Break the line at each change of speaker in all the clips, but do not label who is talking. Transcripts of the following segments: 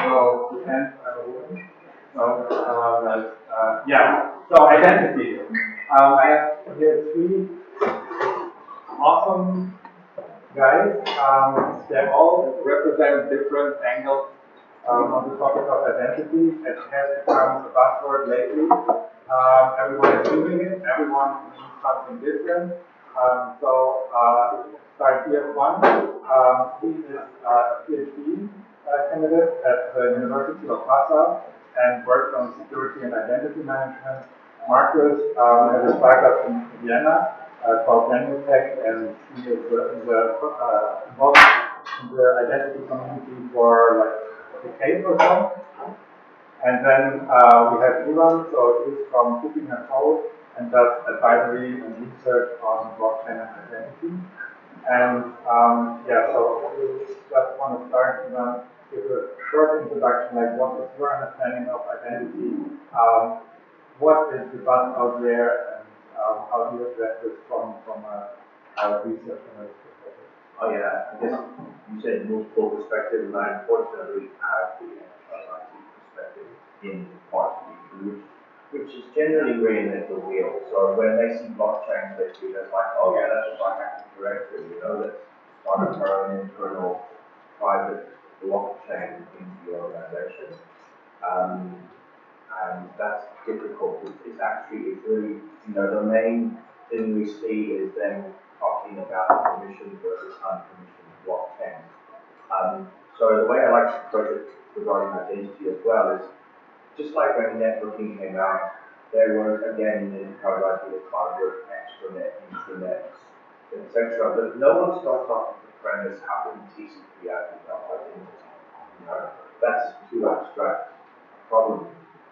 So you can yeah. So identity. I have here three awesome guys. They all represent different angles on the topic of identity. It has become a buzzword lately. Everyone is using it. Everyone means something different. Start here, Juan. He is a PhD candidate at the University of Passau and works on security and identity management. Markus has a startup in Vienna called Nanotech, and he is involved in the identity community for like a decade or so. And then we have Juan, so he's from Cooking and Code and does advisory and research on blockchain and identity. And so we just want to start with a short introduction, like what is your understanding of identity? What is the buzz out there, and how do you address this from a research analyst perspective?
Oh yeah, I guess you said multiple perspectives, and I unfortunately have the IT perspective in part of the which is generally reinvent the wheel. So when they see blockchain, they see it as like, oh yeah, that's just like Active Directory, let's start our own internal private blockchain into the organization. And that's difficult. It's really, the main thing we see is them talking about permission versus unpermissioned blockchain. So the way I like to approach it regarding identity as well is, just like when networking came out, there was again in enterprise IT the cloud, extranet, intranet, etc. But no one starts off with the premise how can TCP out without identity. That's too abstract a problem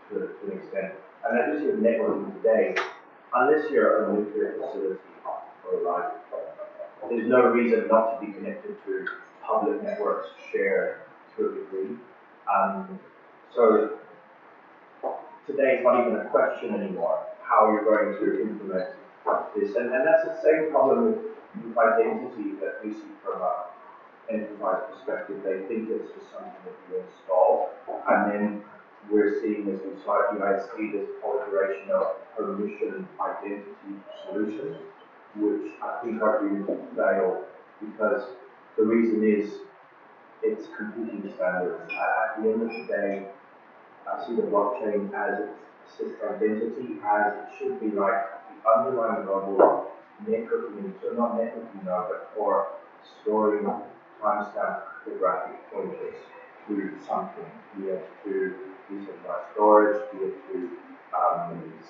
to an extent. And as you see with networking today, unless you're a nuclear facility or like, there's no reason not to be connected to public networks shared to a degree. So today it's not even a question anymore how you're going to implement this. And that's the same problem with identity that we see from an enterprise perspective. They think it's just something that you install, and then we're seeing as we start UIC this proliferation of permission identity solutions, which I think are doomed to fail because the reason is it's competing standards. At the end of the day, I see the blockchain as its system identity as it should be like the underlying level networking, so not networking now, but for storing timestamp cryptographic pointers to something, be it to decentralized storage, be it to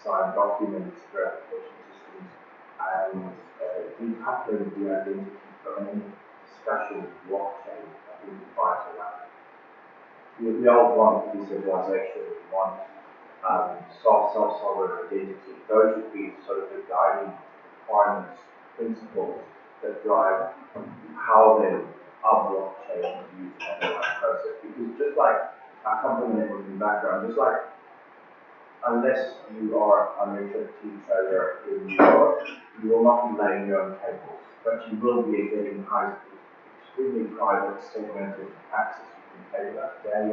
sign documents, verification systems, and decoupling the identity from any discussion of blockchain that we define to that. We all want decentralization, we want self-sovereign identity. Those should be sort of the guiding requirements, principles that drive how then our blockchain is used in the right process. Because just like I come from a networking background, just like unless you are a network team trader in New York, you will not be laying your own cables, but you will be getting high-speed, extremely private, segmented access. You can pay that day,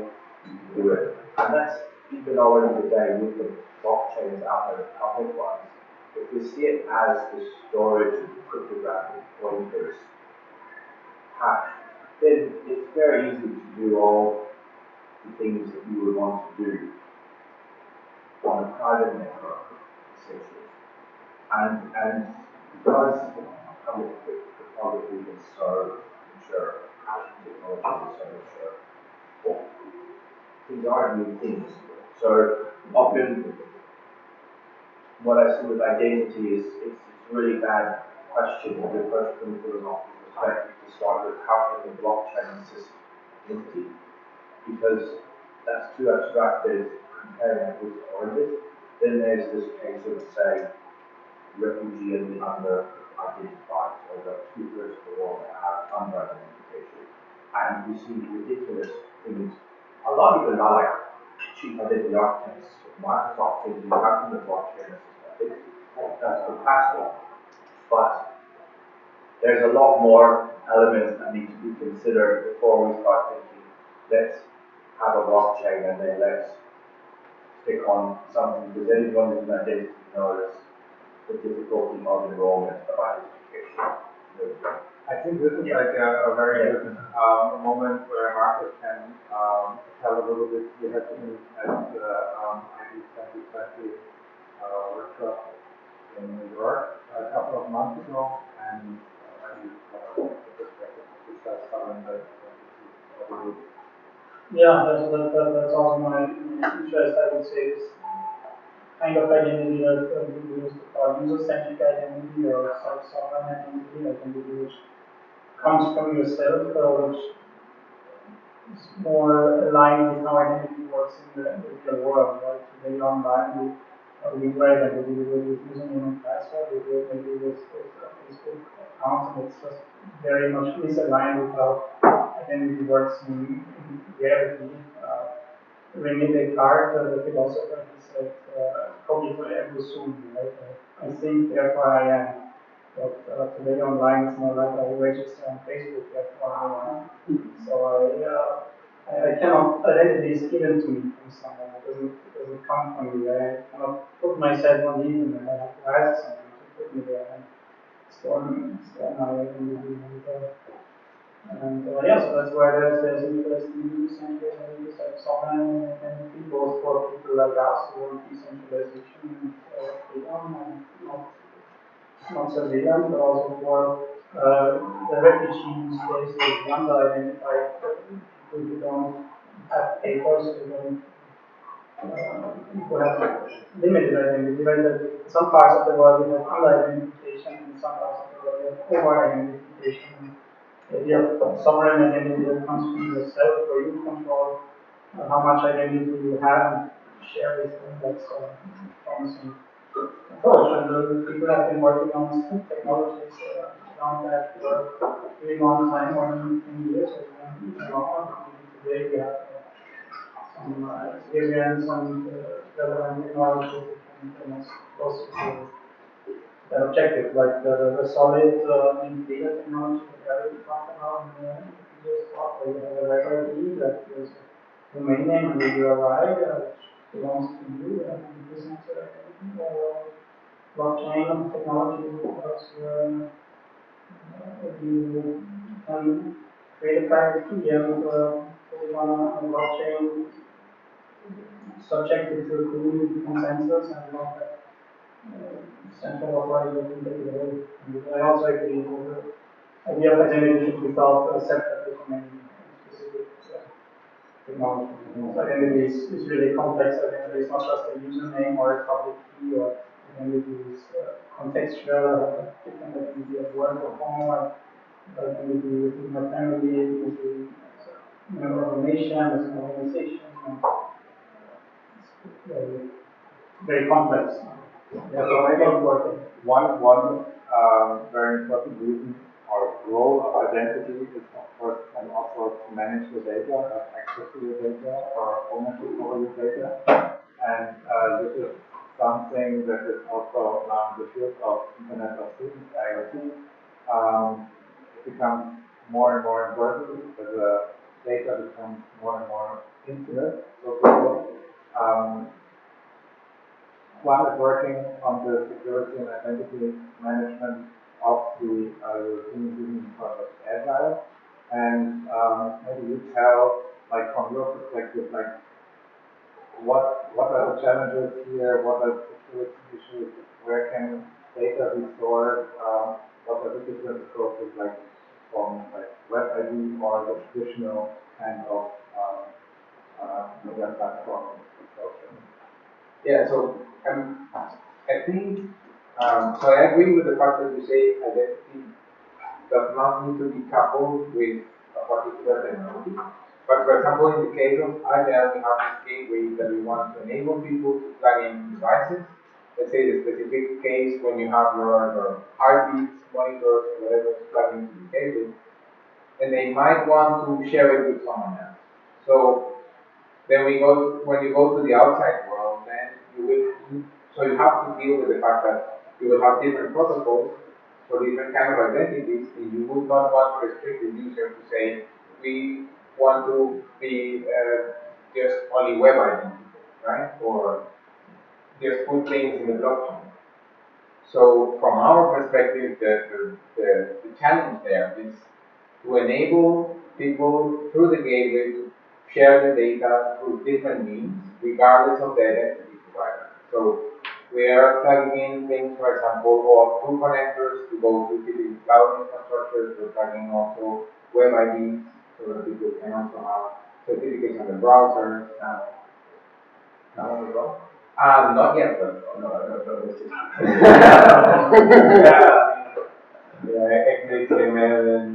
you can do it. And that's even already today with the blockchains out there, the public ones. If we see it as the storage of cryptographic pointers hashed, then it's very easy to do all the things that you would want to do on a private network, essentially. And because public cryptography is so mature, hashing technology is so mature, well, these aren't new things. So often what I see with identity is it's a really bad question if you approach from a philosophical perspective to start with how can the blockchain assist identity? Because that's too abstracted comparing apples to oranges. Then there's this case of, say, refugee and the under-identified, so the two-thirds of the world that have under-identification. And you see ridiculous things. A lot of them are like chief identity architects of Microsoft thinking how can the blockchain assist identity? That's fantastic. But there's a lot more elements that need to be considered before we start thinking, let's have a blockchain and then let's stick on something, because anyone with an identity knows the difficulty of enrollment of identification.
I think this is like a very good moment where Markus can tell a little bit. We had been at the ID 2020 workshop in New York a couple of months ago, and maybe the perspective of this stuff and the
Yeah, that's also my interest. I would say this kind of identity that we used to call user-centric identity or self-sovereign identity, which comes from yourself, which is more aligned with how identity works in the real world, right? Today online, we write identity with username and password, we do it maybe with Facebook accounts, and it's just very much misaligned with how identity works in reality. René Descartes, the philosopher, he said, cogito ergo sum, right? I think, therefore I am. But today online is more like I register on Facebook, therefore I am. So I cannot, identity is given to me from someone. It doesn't come from me. I cannot put myself on the internet. I have to ask someone to put me there and store my identity. Yeah, so that's why there's interest in decentralization, like sovereign identity, both for people like us who want decentralization and freedom and not surveillance, but also for the refugees, the under-identified people who don't have papers, who have limited identity. Right? In some parts of the world we have under-identification, in some parts of the world we have over-identification. If you have sovereign identity that comes from yourself, where you control how much identity you have and share with them, that's promising approach. And the people have been working on technologies around that for a really long time, more than 10 years, or even longer. Today we have some experience and relevant technologies that can almost closer to the objective, like the solid data technology that we talked about in the previous talk, where you have a record key that is a domain name and the URI which belongs to you, and this is blockchain technology because you can create a private key and put it on a blockchain subjected to a community consensus and not that central authority that can take it away. And I also agree with the idea of identity should be thought separately from any specific technology. Identity is really complex. Identity is not just a username or a public key, or identity is contextual, different identity at work or home, or identity within my family, within a member of a nation, as an organization. It's very complex.
Yeah, so maybe one very important reason or role of identity is, of course, and also to manage your data, have access to your data, or ownership over your data. And this is something that is also the field of Internet of Things, IoT. It becomes more and more important as the data becomes more and more intimate, so to say. Juan is working on the security and identity management of the European Union project Agile. And maybe you tell, like from your perspective, like what are the challenges here? What are the security issues? Where can data be stored? What are the different approaches, like from like web ID or the traditional kind of media platform approach?
Yeah, so I think, so I agree with the part that you say identity does not need to be coupled with a particular technology. But for example, in the case of Agile, we have this gateway that we want to enable people to plug in devices. Let's say the specific case when you have your heartbeats, monitors, or whatever is plugged into the gateway, and they might want to share it with someone else. So then when you go to the outside world, then so you have to deal with the fact that you will have different protocols for different kind of identities, and you would not want to restrict the user to say, we want to be only web identity, right? Or just put things in the blockchain. So from our perspective, the challenge there is to enable people through the gateway to share the data through different means, regardless of the identity provider. So we are plugging in things, for example, or through connectors to go to typical cloud infrastructure. We're plugging also web IDs so that people can also have certificates on the browser. Not yet, but XHTML and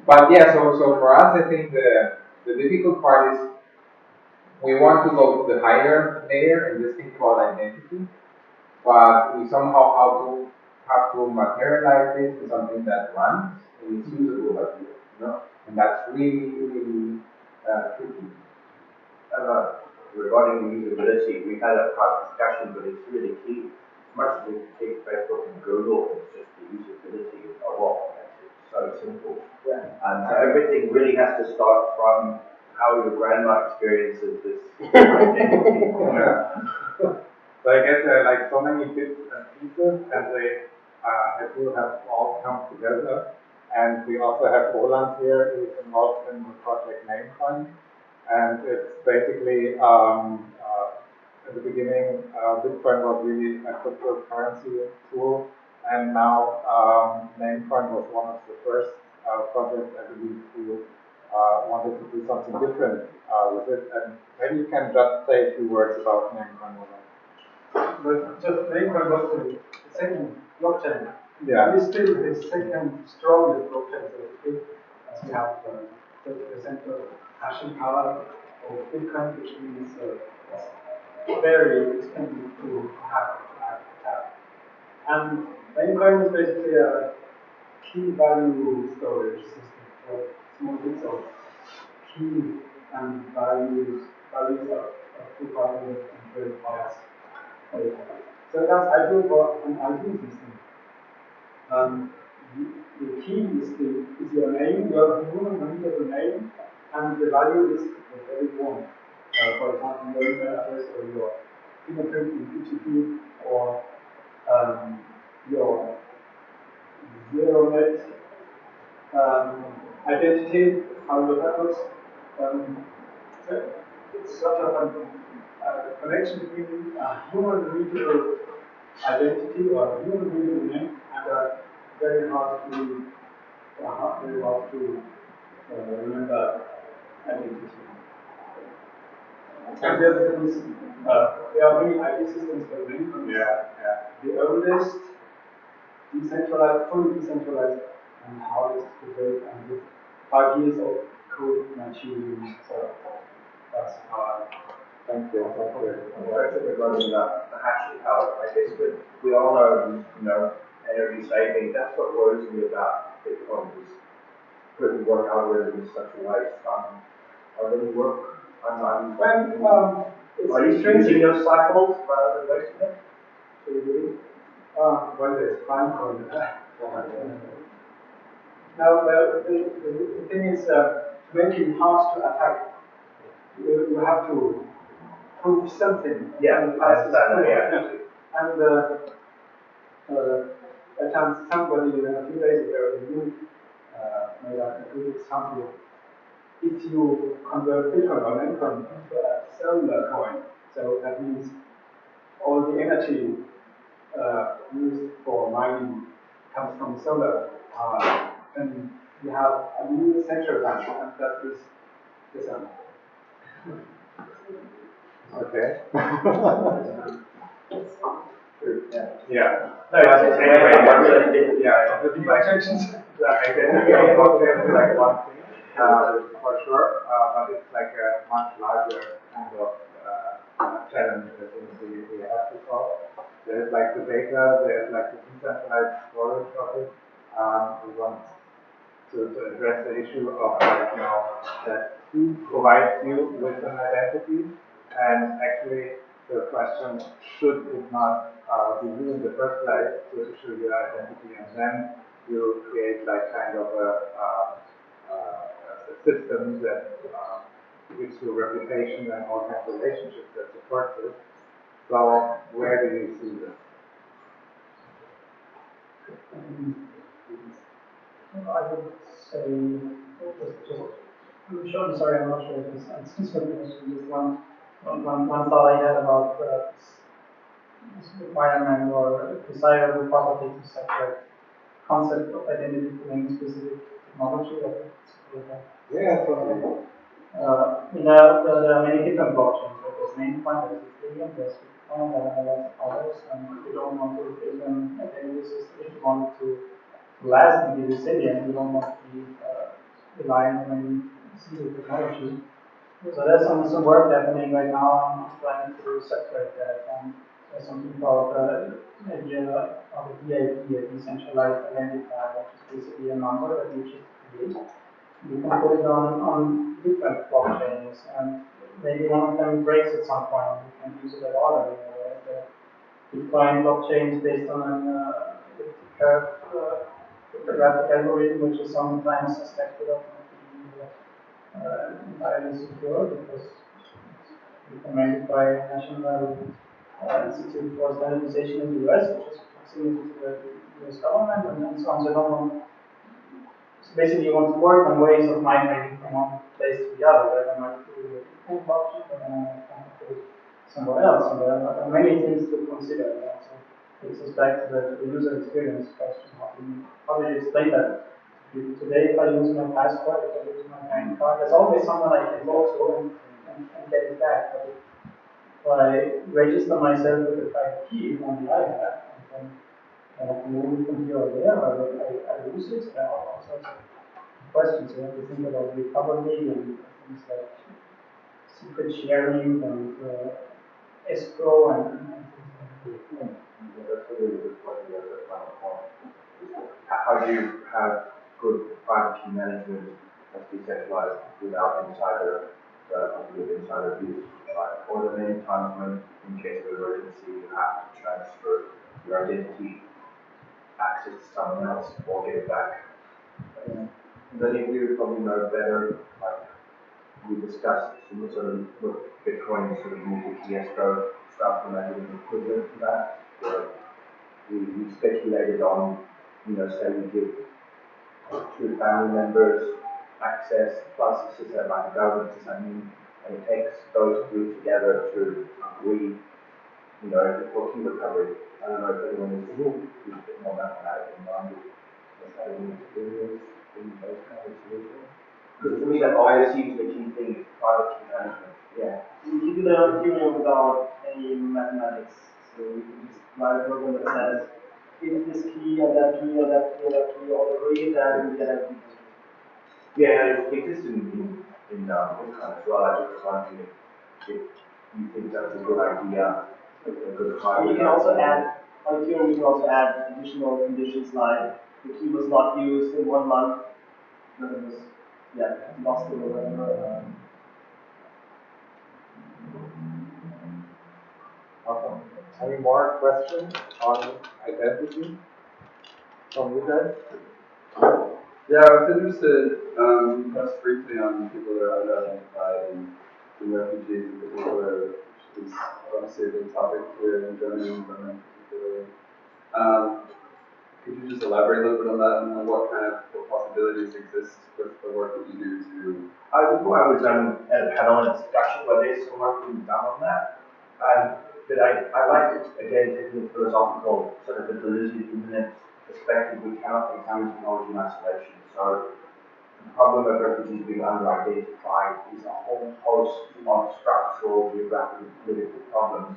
but yeah, so for us, I think the difficult part is we want to go to the higher layer and just think about identity, but we somehow have to materialize this in something that runs and is usable as well, you know, and that's really tricky.
Regarding the usability, we had a private discussion, but it's really key. Much as we take Facebook and Google, it's just the usability of what makes it so simple.
Yeah.
And so everything really has to start from how your grandma experiences this identity.
So I guess there are like so many bits and pieces, and they I feel have all come together. And we also have Roland here, who is involved in the project Namecoin. And it's basically, in the beginning, Bitcoin was really a cryptocurrency tool, and now Namecoin was one of the first projects, I believe, who wanted to do something different with it. And maybe you can just say a few words about Namecoin.
But just Bitcoin was the second blockchain.
Yeah.
It is still the second strongest blockchain, so to speak, as we have 30% of hashing power of Bitcoin, which means it's very expensive to have. And Bitcoin is basically a key value storage system for small bits of key and values of 2,030 bytes. So that's ideal for an ID system. The key is your name, your human readable name, and the value is whatever you want. For example, your email address or your fingerprint in PGP or your zero-net identity, however that looks. So it's sort of a connection between a human readable identity or human readable name and a very hard to remember identity. And the other thing is, there are many ID systems for many countries. The oldest, decentralized, fully decentralized, and hardest to break, and with 5 years of code maturing. So that's how.
Thank you.
Regarding the hashing power, I guess we all know, energy saving. That's what worries me about Bitcoin is putting work algorithms such a way. Are they work? Are you using those cycles rather than wasting it? So you really?
Well, there's Filecoin. Now, the thing is, to make it hard to attack, you have to prove something.
Yeah, I understand that, yeah.
And I found somebody a few days ago made a good example. If you convert Bitcoin or Bitcoin into a solar coin, so that means all the energy used for mining comes from solar power, then you have a new central bank, and that is the sun.
Okay.
Yeah. No, anyway, I really
Any objections? I think blockchain is like one thing, for sure, but it's like a much larger kind of challenge that we have to solve. There's like the data, there's like the decentralized storage of it. We want to address the issue of like, that who provides you with an identity, and actually the question, should it not be you in the first place to issue your identity, and then you create like kind of a system that gives you reputation and all kinds of relationships that support this. So where do you see this?
I would say, I'm sure, I'm sorry, I'm not sure if this answers your question. Just one thought I had about this requirement or desirable property to separate concept of identity from any specific technology.
Yeah, totally.
There are many different blockchains. Right? There's Mainpoint, there's Ethereum, there's Bitcoin, there are lots of others, and if you don't want to build an identity system, if you want to last and be resilient, you don't want to be relying on any single technology. So there's some work happening right now. I'm trying to separate that. There's something called the idea of a DID, a decentralized identifier, which is basically a number that you just create. You can put it on different blockchains, and maybe one of them breaks at some point. You can use it at all. The Bitcoin blockchain is based on an cryptographic algorithm, which is sometimes suspected of not being entirely secure because it's recommended by National Institute for Standardization in the US, which is proximity to the US government, and so on. So basically, you want to work on ways of migrating from one place to the other, where I might do the Bitcoin blockchain, but then I might do it somewhere else. And there are many things to consider. So it takes us back to the user experience question. How do you explain that? Today, if I use my passport, if I use my bank card, there's always someone I can go to and get it back. But if I register myself with a private key on the iPad, and then I can move it from here or there, I lose it. There are all sorts of questions. You have to think about recovery and things like secret sharing and escrow and things like that.
Yeah, that's a really good point. Yeah, that's my point. How do you have good private key management that's decentralized without insider, with insider abuse? Right? Or there are many times when, in case of emergency, you have to transfer your identity access to someone else or get it back. Then you probably know better, like we discussed some sort of Bitcoin sort of multi-key escrow stuff, and I did an equivalent to that. Where we speculated on, say we give two family members access, plus it's just like a government to something, and it takes those three together to agree, for key recovery. I don't know if anyone is a bit more mathematical in mind. Has had any experience in those kind of solutions? Because for me, that always seems the key thing is private key management. Yeah.
We can do that on Ethereum without any mathematics. So we can just write a program that says, if this key or that key or that key or that key all agree, then we get everything.
Yeah, it exists in Bitcoin as well. I just wondering if you think that's a good idea, a good
You can also add, on Ethereum, you can also add additional conditions like the key was not used in 1 month because it was, lost or whatever.
Awesome. Any more questions on identity from you guys?
Yeah, I was interested, you touched briefly on people that are unidentified and refugees in particular, which is obviously a big topic here in Germany and Berlin particularly. Could you just elaborate a little bit on that and what kind of possibilities exist with the work that you do to...
I was at a panel and discussion where there's some work being done on that. But I like it, again, taking a philosophical sort of the validity of internet perspective. We cannot examine technology in isolation. So the problem of refugees being under-identified is a whole host of structural, geographic, and political problems.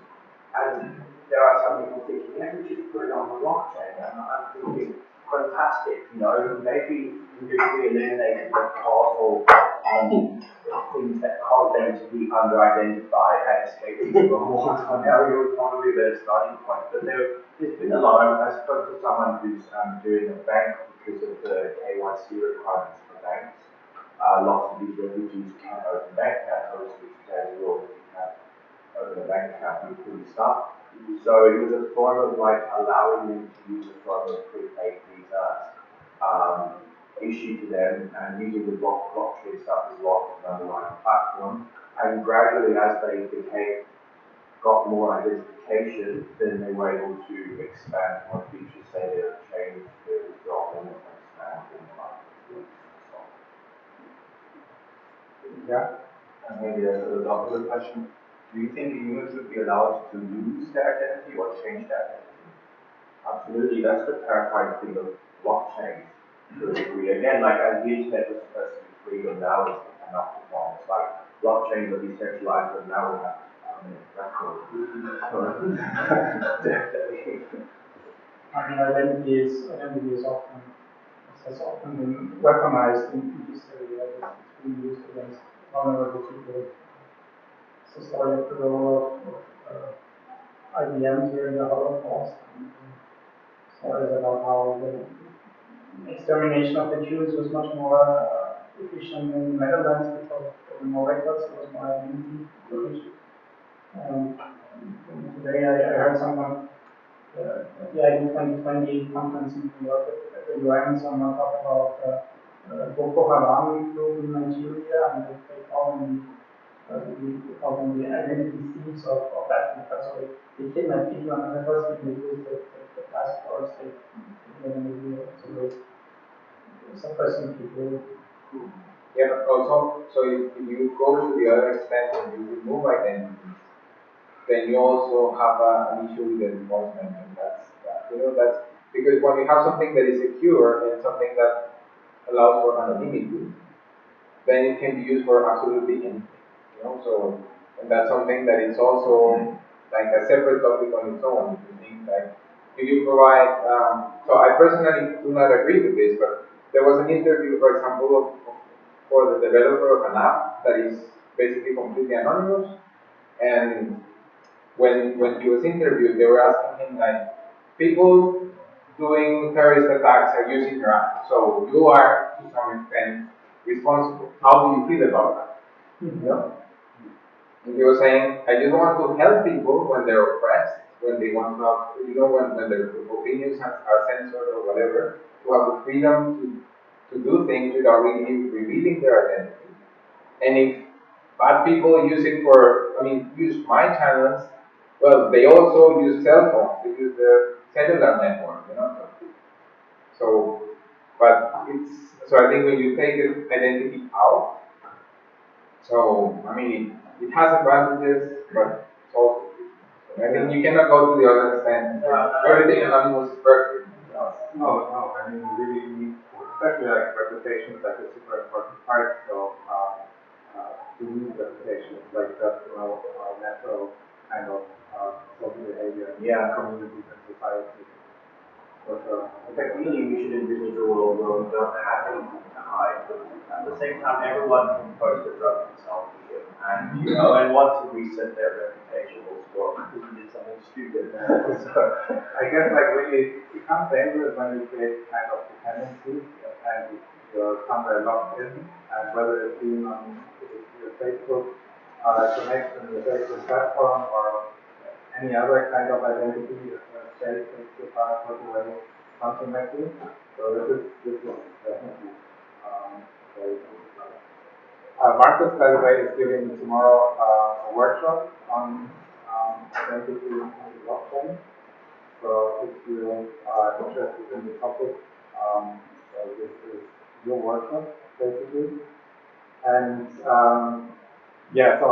And there are some people thinking, we just put it on the blockchain. And I'm thinking, fantastic, maybe if we eliminate the causal things that cause them to be under-identified and escaping from a war-torn area would probably be a starting point. But there's been a lot of, I spoke to someone who's doing a bank because of the KYC requirements for banks. Lots of these refugees can't open bank accounts, obviously today's world you can't open a bank account with free stuff. So it was a form of like allowing them to use a form of prepaid visas issue to them, and using the blockchain stuff as well as an underlying platform. And gradually, as they got more identification, then they were able to expand more features, say they change the job and expand things like that.
Yeah.
And maybe a double question. Do you think humans should be allowed to lose their identity or change their identity?
Absolutely, that's the terrifying thing of blockchain to a degree. Again, like as the internet was supposed to be free and now it's enough to form. It's like blockchains are decentralized and now we have definitely.
I mean, identity is often, has often been weaponized in history. It's been used against vulnerable people. It's the story of the role of IBM during the Holocaust. And stories about how the extermination of the Jews was much more efficient in the Netherlands because there were more records, there was more identity. Today I heard someone at the IDEA 2020 conference in New York at the UN, someone talked about Boko Haram group in Nigeria, and they call them the identity thieves of Africa. So they kidnap people, and the first thing they do is the passports, they get them in the so they suppressing people.
Yeah, but also, so if you go to the other extent and you remove identities, then you also have an issue with the enforcement, and that's because when you have something that is secure and something that allows for anonymity, then it can be used for absolutely anything, so, and that's something that is also like a separate topic on its own. If you think like, if you provide, so I personally do not agree with this, but there was an interview, for example, for the developer of an app that is basically completely anonymous, and when he was interviewed, they were asking him like, people doing terrorist attacks are using your app, so you are to some extent responsible. How do you feel about that? Mm-hmm. And he was saying, I just want to help people when they're oppressed, when they want to have, when their opinions are censored or whatever, to have the freedom to do things without really revealing their identity. And if bad people use it use my channels, well, they also use cell phones, they use the cellular network, So, so I think when you take the identity out, so, it has advantages, but it's also, I think you cannot go to the other extent. Everything anonymous is perfect.
No, I mean, really, especially like reputation is like a super important part. So, to me, reputation is like just, natural kind of social behavior in communities and society. For sure.
Technically, we should individual, although we don't have anything to hide, but at the same time, everyone can post a drug themselves here, and and want to reset their reputation also because we did something stupid. So
I guess like really it becomes dangerous when you create kind of dependencies and you're somewhere logged in, and whether it's being on your Facebook connection, your Facebook platform, or any other kind of identity, state takes your passport away, something like this. So this is definitely very important. Markus, by the way, is giving tomorrow a workshop on identity in the blockchain. So if you are interested in the topic, so this is your workshop basically. And so